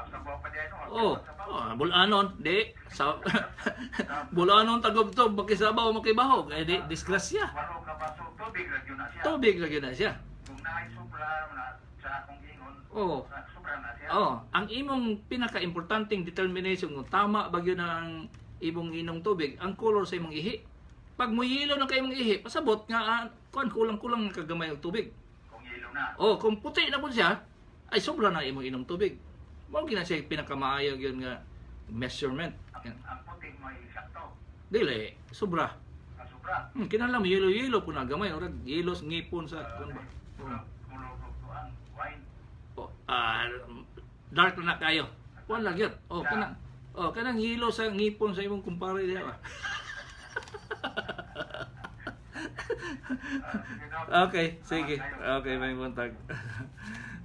Sabaw pa diyan. Oh, bulanon, di. Sa bulanon tagob-tob makisabaw makibahog. Eh di disgrasya. Walo ka baso, tubig ra gyud na siya. Tubig ra gyud na siya. Kung naay sobra na sa akong ingon, Oh. sobra na siya. Oh, ang imong pinaka-importanting determination kung tama ba gyud ang imong inong tubig, ang color sa imong ihi. Pag mo yelo na kay imong ihi, pasabot nga kulang-kulang nga kagamay og tubig. Kung yelo na. Oh, kung puti na po siya, ay sobra na imong inom tubig. Mao gina siya pinakamaayo gyud nga measurement. Ang puti mo ay eksakto. Dili, sobra. Sobra. Kinahanglan yelo-yelo po na gamay, orag yelos ngipon sa kun ba. Mulog-lutuan, wine. Oh, dark na kayo. Kuan lang yun. Oh, kanang hilo sa ngipon sa imong kumpare diha. Okay, sige. Okay, may buntag.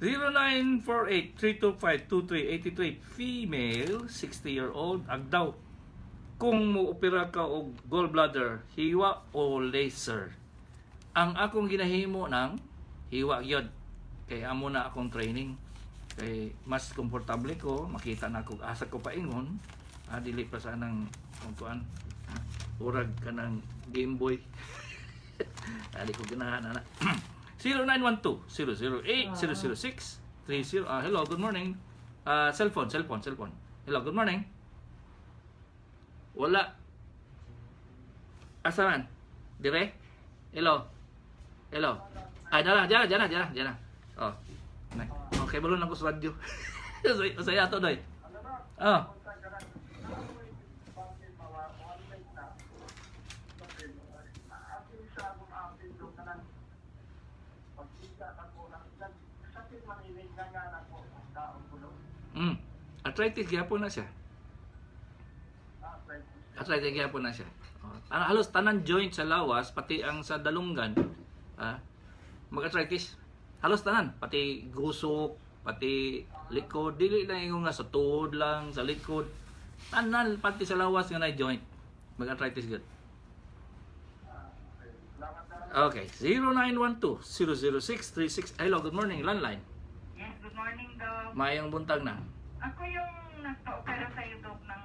0948-325-2383 female, 60-year-old, agdaw. Kung mo opera ka og gallbladder, hiwa o laser. Ang akong ginahimo ng hiwa gyud. Kay amo na akong training. Kay mas komportable ko, makita na ako asa ko paingon. Dili pa sa nang kuan. Urag ka ng Game Boy. Dali ko ganahan na. 0912-008-006-30. Hello, good morning. Cellphone. Hello, good morning. Wala. Asa man? Dire? Hello. Ay, dala. Oh. Okay, balon ako sa radyo. Saya to doy. Oh. Arthritis gyapon na siya. Halos tanan joint sa lawas, pati ang sa dalunggan, mag-arthritis. Halos tanan, pati gusok, pati likod, dili lang yung nga sa tuhod lang, sa likod. Tanan, pati sa lawas nga na joint. Mag-arthritis good. Okay, 0912-006-36. Hello, good morning, landline. Yes, good morning, Doc. Mayang buntag na. Ako yung nagpa-opera sa Doc ng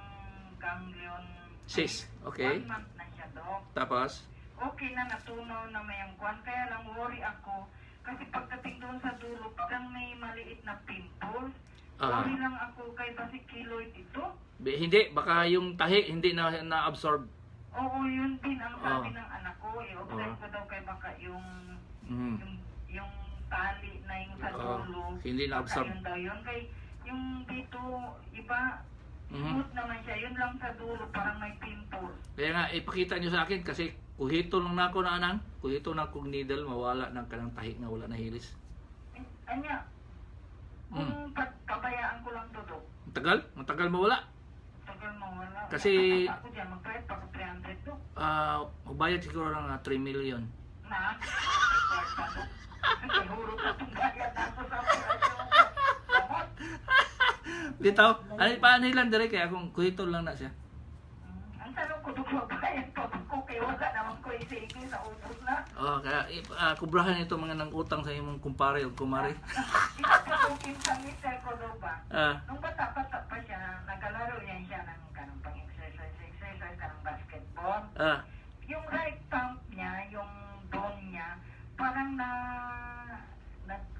ganglion. Sis, okay. 1 month na siya, Doc. Tapos? Okay na, natunaw na may ang kwan. Kaya lang worry ako. Kasi pagdating doon sa dulo, parang may maliit na pimples. Worry lang ako kay basi keloid ito. Hindi, baka yung tahi hindi na-absorb. Oo, yun din ang sabi ng anak ko. I-observe ko daw kay baka yung tali na yung sa dulo. Hindi na-absorb. Yun daw yun. Kay yung dito, iba, smooth naman siya. Yun lang sa dulo, parang may pimples. Kaya nga, ipakita nyo sa akin kasi kuhito lang na ako na anang. Kuhito na akong needle, mawala ng kanang tahi na wala na hilis. Anya, kung pabayaan ko lang to, Dok. Matagal mawala. Tagal mawala. Kasi, ako dyan, mag-try pa ko 300, Dok. magbayad siguro ng 3 million. Na? Siguro ko itong bayad ako sa operasyon. Bitaw, paano ilan dire kaya kung kuhito lang na siya. Ang tanong ko, Dok, magbayad pa ko kay wala naman ko isi-iki sa ubos na. Kaya kubrahan ito mga nang utang sa imong kumpare o kumare. Ipatukin sa mister ko daw ba? Nung bata-bata pa siya, nagkalaro yan siya ng kanang pang-exercise, kanang basketball. Yung right thumb niya, yung bone niya, parang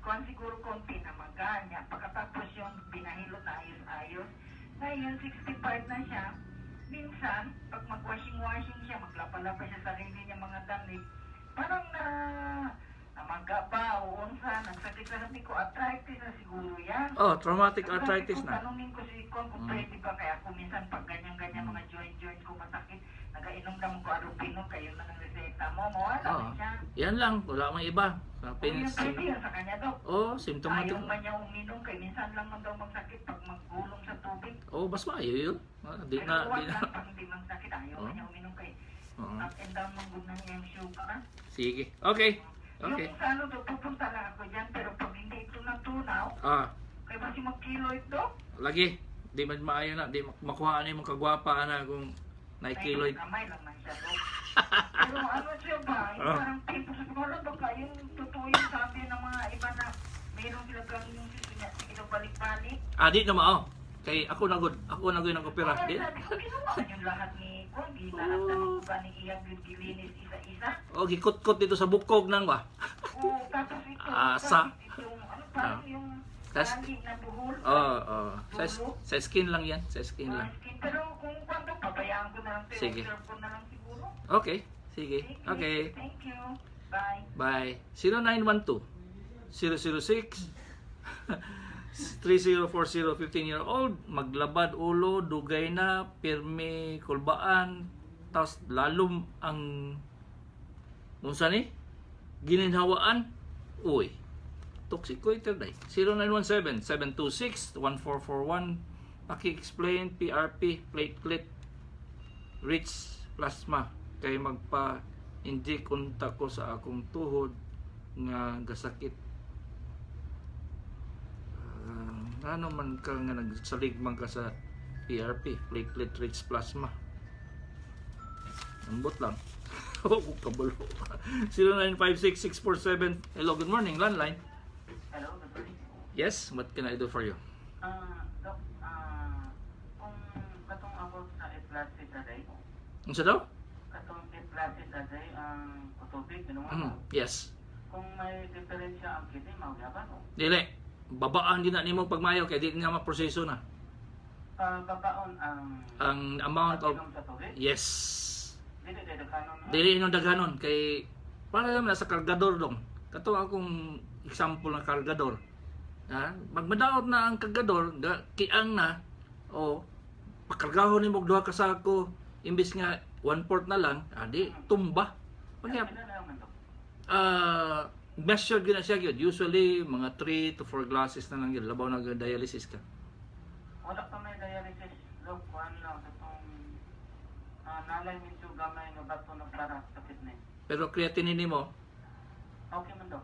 kuhan siguro konti na maganya. Pagkatapos yung binahilot na ayos-ayos. Ngayon, 65 na siya. Minsan, pag mag-washing siya, maglapa-lapa siya sa sarili niya mga damit, parang namagaba o unsa, nagsakit sa sabi ko, arthritis na siguro yan. Traumatic arthritis na. Tanungin ko si Kon kung pwede ba, kaya ako minsan pag ganyan-ganyan mga joint ko masakit, nagainom lang ko arupino, kayo na ng reseta mo, mawala siya. Yan lang, wala mang iba. Yung pwede yan sa kanya, Dok. Symptomatic. Ayaw man niya uminom, kaya minsan lang man daw magsakit pag maggulong sa tubig. Mas maayo yun. Di na. Pag hindi man sakit, ayaw man niya uminom kay Oo. Up and down ng guna niya yung sugar. Sige. Okay. Okay. Yung sa ano daw, pupunta lang ako dyan, pero pag hindi ito natunaw, Ah, kaya ba si mag-kilo ito? lagi. Di man maayo na, di makuha ni mong kagwapa na kung naikiloy. Ay, kamay lang man siya doon. Pero ano siya ba, yung parang tipo siguro baka yung totoo yung sabi ng mga iba na mayroon sila kang yung balik-balik. Ah, di na mao. Kay ako na good ang opera. Di. Sabi ko, ginawa yung lahat ni Kogi, lahat ng ba ni Iyang Gilinis isa-isa. O gikot-kot dito sa bukog nang ba. Oo, tapos ito, Sa yung ano parang yung Tas- lagi na buhol. Sa skin lang yan, sa skin lang. Pero kung kwando, pabayaan ko na lang ito. Sige. Observe ko na lang siguro. Okay, sige. Okay. Thank you. Bye. Bye. 0912 006 3040 15-year-old, maglabad ulo, dugay na, pirmi, kulbaan, tapos lalom ang unsa ni? Gininhawaan, uy. Toxic ko ito day. 0917-726-1441. Paki-explain PRP, platelet, rich plasma. Kay magpa-inject unta ko sa akong tuhod nga gasakit. Ano man ka nga nagsaligman ka sa PRP, platelet rich plasma. Ambot lang. Oh, kabulo. 0956-647. Hello, good morning, landline. Hello, good morning. Yes, what can I do for you? Doc, kung katong ako sa e-plastic today, Ano sa daw? katong e-plastic today, kutubig, ginawa Yes. Kung may diferensya ang kiti, mawyaban o? Dili. Babaan din na nimo pagmayo kay di nga maproseso na. Babaon Ang amount of sa tubig? yes. Dili, daghanon. Dili inong daghanon kay para naman sa kargador dong. Kato akong example ng kargador. Ha? Magmadaot na ang kargador, kiang na o pakargahon nimo og duha ka sako imbis nga 1/4 na lang, adi tumba. Pagya measured gina siya gyud. Usually mga 3 to 4 glasses na lang gyud labaw na dialysis ka. Wala pa may dialysis, Doc, kuhan lang, katong nalay medyo gamay nga bato ng para sa kidney. Pero creatinine nimo Okay man, Doc.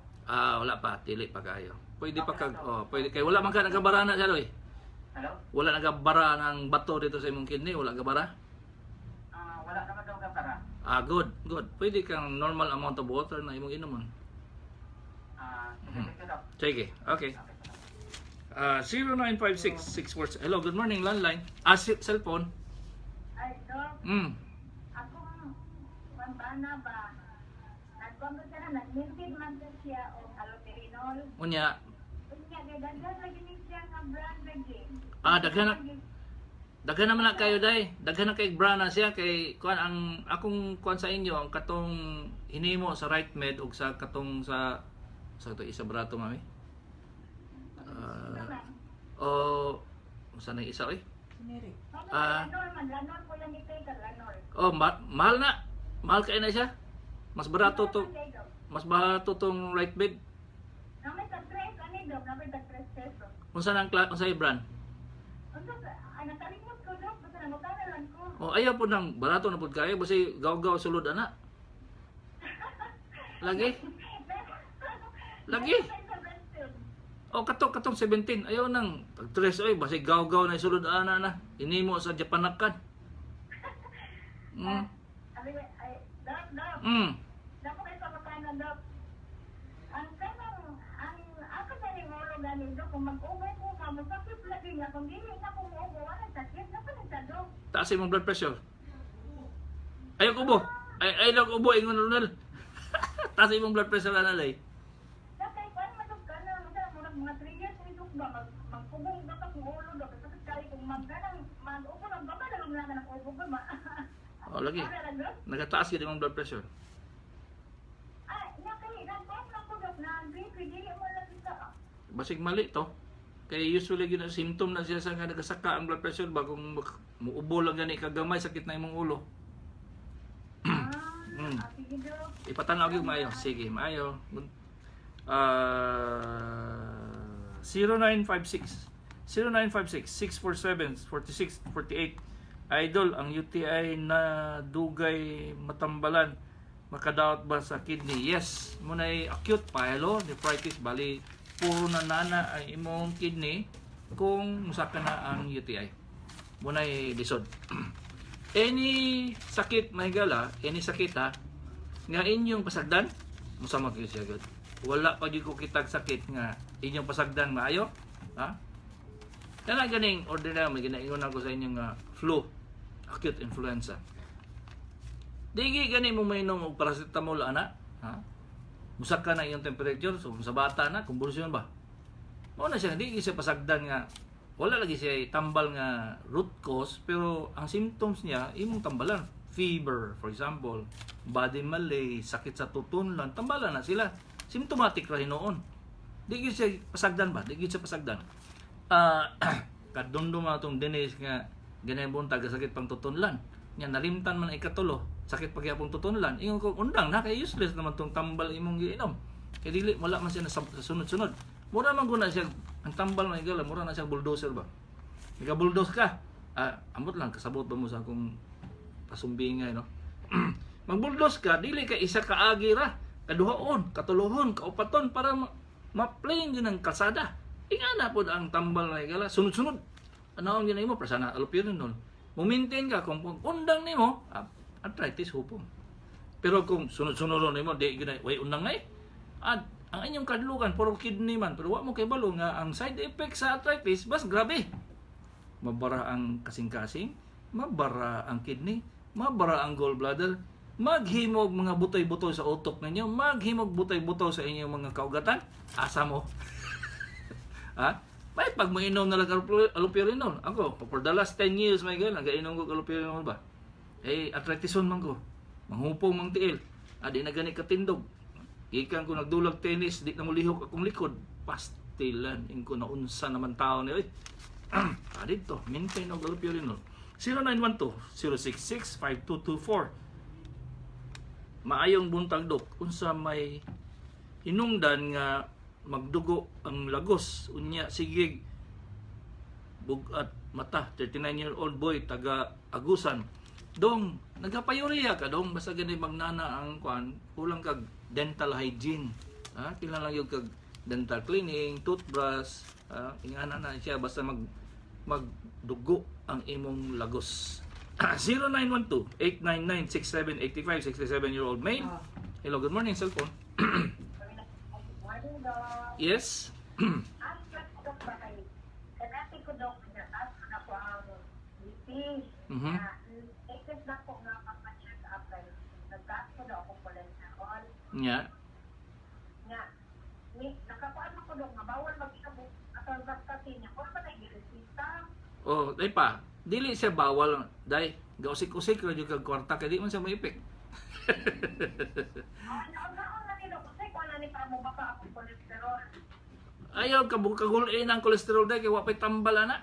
wala pa, dili pa kayo. Pwede pa kag pwede kay wala man ka nagabara na siya loy. Hello? Wala nagabara ng bato dito sa imong kidney, wala gabara. Wala naman daw ka para. Good, good. Pwede kang normal amount of water na imong inuman. Sige, Doc. Sige, okay. 0956-646. Hello, good morning, landline. Cellphone. Ay, Doc, akong pampana ba? Nagpamot ka na, nag-limited man siya o allopurinol. Unya, Unya, kaya dagdag lagi ni siya nga brand lagi. daghan naman na kayo day. Daghan na kay brana siya kay kuan ang akong kuan sa inyo ang katong hinimo sa right med ug sa katong sa to isa brato mami. Sana isa oy. Lanol ko lang ito, lanol. Mahal na. Mahal kay na siya. Mas barato tong right med. Namay tag-3 ani, Doc, namay tag-3 pesos. Unsa nang unsay brand? Nakalimot ko, Doc, basta nangutana lang ko. Ayaw po nang barato na pud kayo basi gaw-gaw sulod ana. Lagi. Katong 17. Ayaw nang tag-tres oy basi gaw-gaw na sulod ana na. Hinimo sa Japanakan. Doc. Dapo kay pamakanan, Doc. Ang ako sa ning ulo ganin, Doc, kung mag-ubay ko ka, masakit lagi nga kung dili na ko mo wala sakit na pa Doc. Taas imong blood pressure. Ayaw ko ubo. Ayaw ko ubo ingon Ronald. Taas imong blood pressure ana lay. Dakay pa man ka na, mga 3 years ni Doc ba magpugong ba ka kung ulo, Doc. Kasi kay kung mag-ubo lang ba ka lang na ubo ba ma. Lagi. Nagataas gyud imong blood pressure. Basig mali to. Kaya usually gina symptom na siya sa nga nagasaka ang blood pressure ba kung muubo lang gani kagamay sakit na imong ulo. Ipatanaw gyud maayo. Sige, maayo. 0956 647 46 48. Idol, ang UTI na dugay matambalan makadaot ba sa kidney? Yes, munay acute pyelonephritis, bali puro na nana ang imong kidney kung musaka na ang UTI. Munay lisod. Any sakit mahigala, any sakit ha, nga inyong pasagdan, musama kayo siya good. Wala pa gyud ko kitag sakit nga inyong pasagdan maayo, ha? Kana ganing ordinary may ginaingon ako sa inyong flu, acute influenza. Digi gani mo mainom og paracetamol ana, ha? Musaka na iyong temperature, so sa bata na convulsion ba? Mao na siya, di siya pasagdan nga wala lagi siya tambal nga root cause, pero ang symptoms niya imong tambalan. Fever, for example, body malaise, sakit sa tutunlan, tambalan na sila. Symptomatic ra hinoon. Di gyud siya pasagdan ba? Di gyud siya pasagdan. Kadundom na itong dinis nga ganyan taga sakit pang tutunlan. Nga nalimtan man ikatulo, sakit pagyapong tutunlan. Ingon ko, undang na, kay useless naman itong tambal imong giinom. Kaya dili, wala man siya sa sunod-sunod. Mura man guna siya, ang tambal na igala, mura na siya bulldozer ba? Nagka-bulldoze ka, amot lang, kasabot ba mo sa akong pasumbingay, no? Mag-bulldoze ka, dili ka isa kaagi ra, kaduhaon, katuluhon, kaupaton, para ma-plain din ang kalsada. Ingana po ang tambal na igala, sunod-sunod. Ano ang ginay mo? Prasana, alupirin nun. Mumintain ka, kung undang ni mo, arthritis, hupong. Pero kung sunod-sunod ni mo, di ginay, way undang na at ang inyong kadlukan, puro kidney man, pero wala mo kay balo nga ang side effect sa arthritis, bas grabe. Mabara ang kasing-kasing, mabara ang kidney, mabara ang gallbladder, maghimog mga butoy-butoy sa utok ninyo, maghimog butoy-butoy sa inyong mga kaugatan, asa mo. Ha? May pag mainom na lang allopurinol. Ako, for the last 10 years, may gano'n, nagainom ko allopurinol ba? Arthritison man ko. Manghupong mang tiil. Di na gani katindog. Ikan ko nagdulag tennis, di na mulihok akong likod. Pastilan. Ingko na unsa naman tao niya. Dito, maintain og allopurinol. 0912-066-5224. Maayong buntag dok. Unsa may hinungdan nga magdugo ang lagos unya sigig bugat mata 39-year-old boy taga Agusan dong nagapayuriya ka dong basta gani magnana ang kwan kulang kag dental hygiene kailangan lang yung kag dental cleaning toothbrush ingana na siya basta magdugo ang imong lagos. 0912-899-6785 67-year-old May. Hello, good morning cellphone. Yes. Yeah. Oh, dai pa. Dili siya bawal, dai. Gausik-usik ra jud kag kwarta kay di man siya maipik. Ayaw kagulin ang kolesterol dai kay wa pay tambal ana.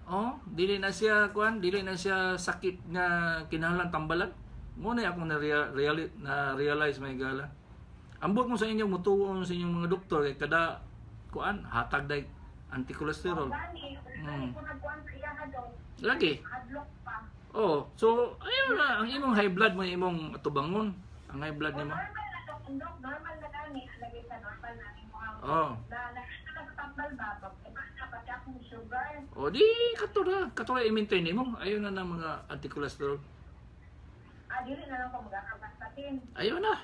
Oh, dili na siya kuan, dili na siya sakit nga kinahanglan tambalan. Mo na akong na-realize may gala. Ambot mo sa inyong mutuon sa inyong mga doktor kay kada kuan hatag dai anti-cholesterol. Lagi. Oh, so ayun na ang imong high blood mo imong atubangon. Ang high blood nimo. Normal na gani, lagi sa normal na nimo. Oh. Tambal ba dapat akong sugar. O di katura i-maintain nimo. Ayun na ng mga anti-cholesterol. Dili na lang ko magkakabastatin. Ayun na.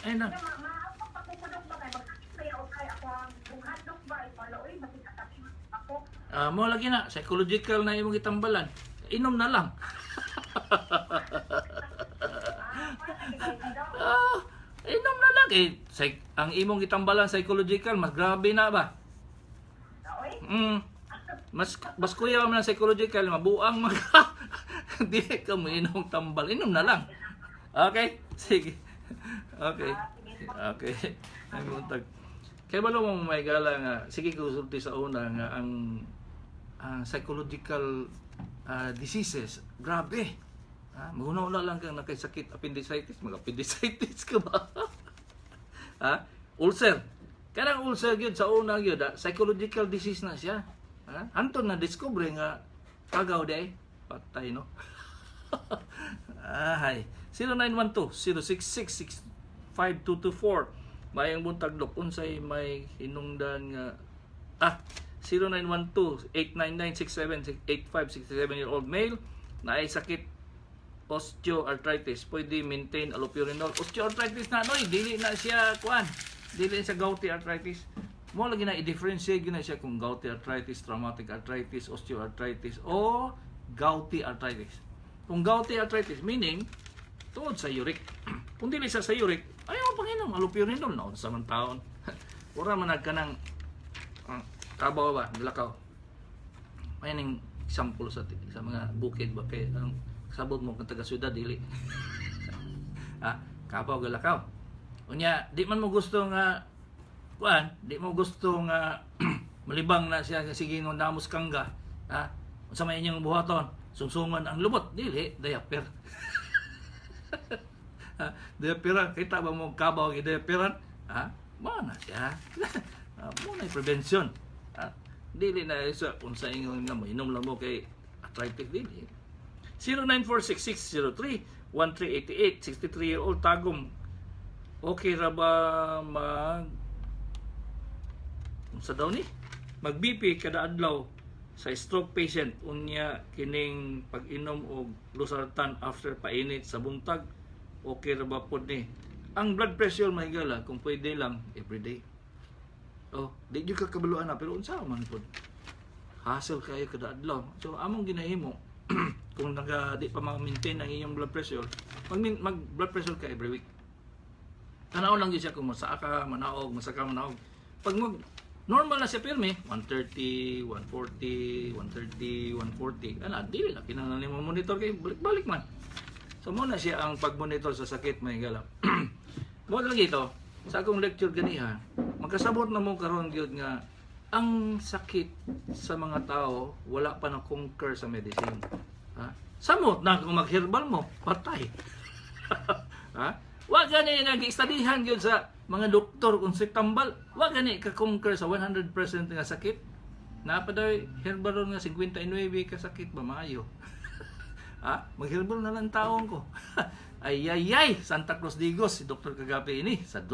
Ayun na. Maapok pagkukulog ba kay magkakaya o kay ako ang buhadok ba ipaloy makikatabi ako. Mo lagi na psychological na imong gitambalan. Inom na lang. Inom na lang ang imong gitambalan psychological mas grabe na ba? Mas kuya man psychological mabuang di ka mo inom tambal. Inom na lang. Okay? Sige. Okay. Ay buntag. Kaya balo mo may gala nga sige ko sulti sa una nga ang psychological diseases grabe. Maguna-una lang kang nakasakit appendicitis, mag-appendicitis ka ba? Ulcer. Kanang ulcer gyud sa una gyud psychological disease na siya. Anton na discover nga tagaw day Patay, no? Ay, 0912-066-5224. Mayang buntag lok unsay may hinungdan nga 0912-899-6785-67-year-old male na ay sakit osteoarthritis. Pwede maintain allopurinol. Osteoarthritis na noy, dili na siya kuan. Dili na siya gouty arthritis. Mo lagi na i-differentiate na siya kung gouty arthritis, traumatic arthritis, osteoarthritis o gouty arthritis. Kung gouty arthritis meaning tungod sa uric. Kung dili siya sa uric, ayaw panginom allopurinol na sa man taon. Ora man nagkanang kabaw ba, lakaw. May ning sample sa mga bukid ba kay ang sabot mo kung taga syudad dili. Kabaw galakaw. Unya, di man mo gusto nga kuan, di mo gusto nga malibang na siya sige nung damos kangga. Unsa may inyong buhaton? Sungsungan ang lubot, dili diaper. Diaperan, kita ba mo kabaw gi diaperan? Mo na siya. Mo na prevention. Dili na isa unsa ingon nga mo inom lang mo kay arthritis dili. 0946-603-1388, 63-year-old tagom. Okay ra ba unsa daw ni? Mag BP kada adlaw sa stroke patient unya kining pag-inom og losartan after painit sa buntag. Okay ra ba pod ni? Ang blood pressure mahigala kung pwede lang everyday. Di jud ka kabaluan na pero unsa man pod? Hassle kayo kada adlaw. So among ginahimo kung di pa ma-maintain ang inyong blood pressure, mag blood pressure ka every week. Tanaw lang gyud siya kung masa ka manaog, Pag normal na siya pirmi, 130, 140, 130, 140. Dili na kinahanglan nimo monitor kay balik-balik man. So mo na siya ang pag-monitor sa sakit mahigala. Mo lagi ito sa akong lecture ganiha, magkasabot na mo karon gyud nga ang sakit sa mga tao wala pa na conquer sa medicine. Samot na kung mag-herbal mo, patay. Wa gani nag-studyhan gyud sa mga doktor kung si tambal, wa gani ka conquer sa 100% nga sakit. Napaday herbal nga 59 ka sakit ba maayo. Mag-herbal na lang taong ko. Ay Santa Cruz Digos si Dr. Kagapi ini sa